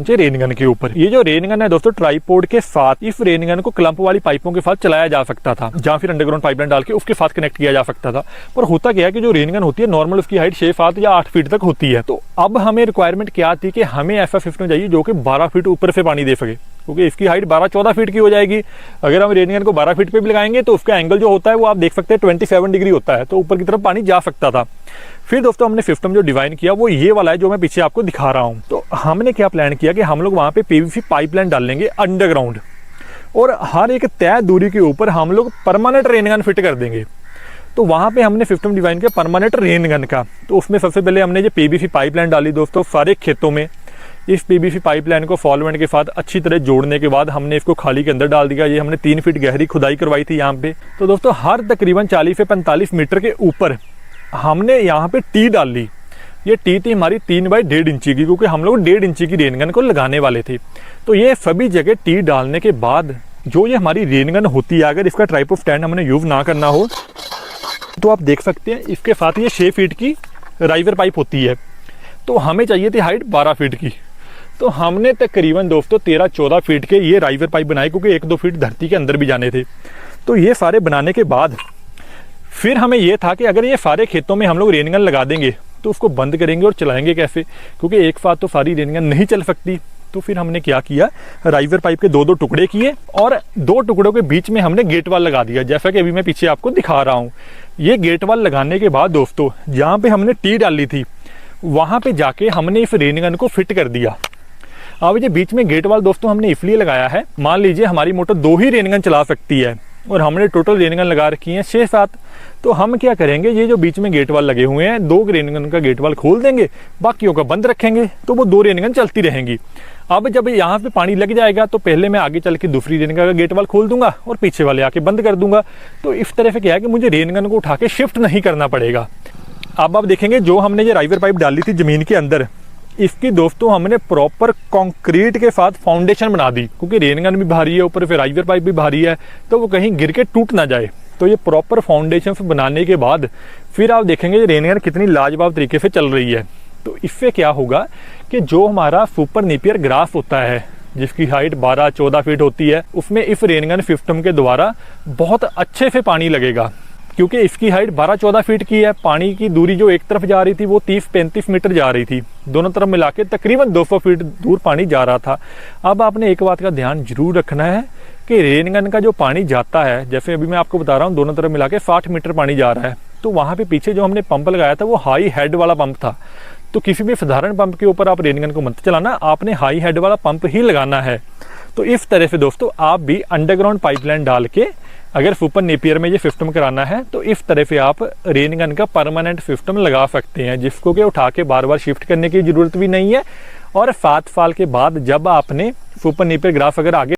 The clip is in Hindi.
रेन गन के ऊपर। ये जो रेन गन है दोस्तों, ट्राइपॉड के साथ इस रेन गन को क्लंप वाली पाइपों के साथ चलाया जा सकता था, जहां फिर अंडरग्राउंड पाइपलाइन डाल के उसके साथ कनेक्ट किया जा सकता था। पर होता क्या है कि जो रेन गन होती है नॉर्मल उसकी हाइट 6 फीट या 8 फीट तक होती है। तो अब हमें रिक्वायरमेंट क्या थी कि हमें ऐसा सिस्टम चाहिए जो कि 12 फीट ऊपर से पानी दे सके, क्योंकि इसकी हाइट 12-14 फीट की हो जाएगी। अगर हम रेन गन को 12 फीट पे भी लगाएंगे तो उसका एंगल जो होता है वो आप देख सकते हैं 27 डिग्री होता है, तो ऊपर की तरफ पानी जा सकता था। फिर दोस्तों हमने सिस्टम जो डिजाइन किया वो ये वाला है जो मैं पीछे आपको दिखा रहा हूँ। तो हमने क्या प्लान किया कि हम लोग वहाँ पे पीवीसी पाइपलाइन डाल लेंगे अंडरग्राउंड, और हर एक तय दूरी के ऊपर हम लोग परमानेंट रेन गन फिट कर देंगे। तो वहाँ पे हमने सिस्टम डिजाइन किया परमानेंट रेन गन का। तो उसमें सबसे पहले हमने जो पीवीसी पाइपलाइन डाली दोस्तों सारे खेतों में। इस पीवीसी पाइपलाइन को सॉल्वेंट के साथ अच्छी तरह जोड़ने के बाद हमने इसको खाली के अंदर डाल दिया। ये हमने 3 फीट गहरी खुदाई करवाई थी यहाँ पे। तो दोस्तों हर तकरीबन 40 से 45 मीटर के ऊपर हमने यहाँ पे टी डाल ली। ये टी थी हमारी 3 बाई 1.5 इंची की, क्योंकि हम लोग 1.5 इंची की रेन गन को लगाने वाले थे। तो ये सभी जगह टी डालने के बाद जो ये हमारी रेन गन होती है, अगर इसका ट्राइपॉड स्टैंड हमने यूज ना करना हो तो आप देख सकते हैं इसके साथ ये 6 फीट की राइवर पाइप होती है। तो हमें चाहिए थी हाइट 12 फीट की। तो हमने तकरीबन दोस्तों 13-14 फीट के ये राइवर पाइप बनाए, क्योंकि 1-2 फीट धरती के अंदर भी जाने थे। तो ये सारे बनाने के बाद फिर हमें ये था कि अगर ये सारे खेतों में हम लोग रेन गन लगा देंगे तो उसको बंद करेंगे और चलाएंगे कैसे, क्योंकि एक साथ तो सारी रेन गन नहीं चल सकती। तो फिर हमने क्या किया, राइवर पाइप के 2-2 टुकड़े किए और 2 टुकड़ों के बीच में हमने गेट वाल लगा दिया, जैसा कि अभी मैं पीछे आपको दिखा रहा हूँ। ये गेट वाल लगाने के बाद दोस्तों जहाँ पे हमने टी डाली थी वहाँ पे जाके हमने इस रेन गन को फिट कर दिया। अब ये बीच में गेट वाल दोस्तों हमने इसलिए लगाया है, मान लीजिए हमारी मोटर 2 ही रेन गन चला सकती है और हमने टोटल रेन गन लगा रखी है 6-7। तो हम क्या करेंगे, ये जो बीच में गेट वाल लगे हुए हैं 2 रेन गन का गेट वाल खोल देंगे, बाकियों का बंद रखेंगे, तो वो 2 रेन गन चलती रहेंगी। अब जब यहाँ पे पानी लग जाएगा तो पहले मैं आगे चल के दूसरी रेन गन का गेट वाल खोल दूंगा और पीछे वाले आके बंद कर दूंगा। तो इस तरह से क्या है कि मुझे रेन गन को उठा के शिफ्ट नहीं करना पड़ेगा। अब आप देखेंगे जो हमने ये राइवर पाइप डाली थी जमीन के अंदर, इसकी दोस्तों हमने प्रॉपर कंक्रीट के साथ फाउंडेशन बना दी, क्योंकि रेन गन भी भारी है, ऊपर फिर राइवर पाइप भी भारी है, तो वो कहीं गिर के टूट ना जाए। तो ये प्रॉपर फाउंडेशन बनाने के बाद फिर आप देखेंगे रेन गन कितनी लाजवाब तरीके से चल रही है। तो इससे क्या होगा कि जो हमारा सुपर नेपियर ग्रास होता है जिसकी हाइट 12-14 फीट होती है, उसमें इस रेन गन सिस्टम के द्वारा बहुत अच्छे से पानी लगेगा, क्योंकि इसकी हाइट 12-14 फीट की है। पानी की दूरी जो एक तरफ जा रही थी वो 30-35 मीटर जा रही थी, दोनों तरफ मिला के तकरीबन 200 फीट दूर पानी जा रहा था। अब आपने एक बात का ध्यान जरूर रखना है कि रेन गन का जो पानी जाता है, जैसे अभी मैं आपको बता रहा हूँ, दोनों तरफ मिला के 60 मीटर पानी जा रहा है। तो वहाँ पे पीछे जो हमने पंप लगाया था वो हाई हेड वाला पंप था। तो किसी भी साधारण पंप के ऊपर आप रेन गन को मत चलाना, आपने हाई हेड वाला पंप ही लगाना है। तो इस तरह से दोस्तों आप भी अंडरग्राउंड पाइपलाइन डाल के अगर सुपर नेपियर में ये सिस्टम कराना है तो इस तरह से आप रेन गन का परमानेंट सिस्टम लगा सकते हैं, जिसको कि उठा के बार बार शिफ्ट करने की जरूरत भी नहीं है। और 7 साल के बाद जब आपने सुपर नेपियर ग्राफ अगर आगे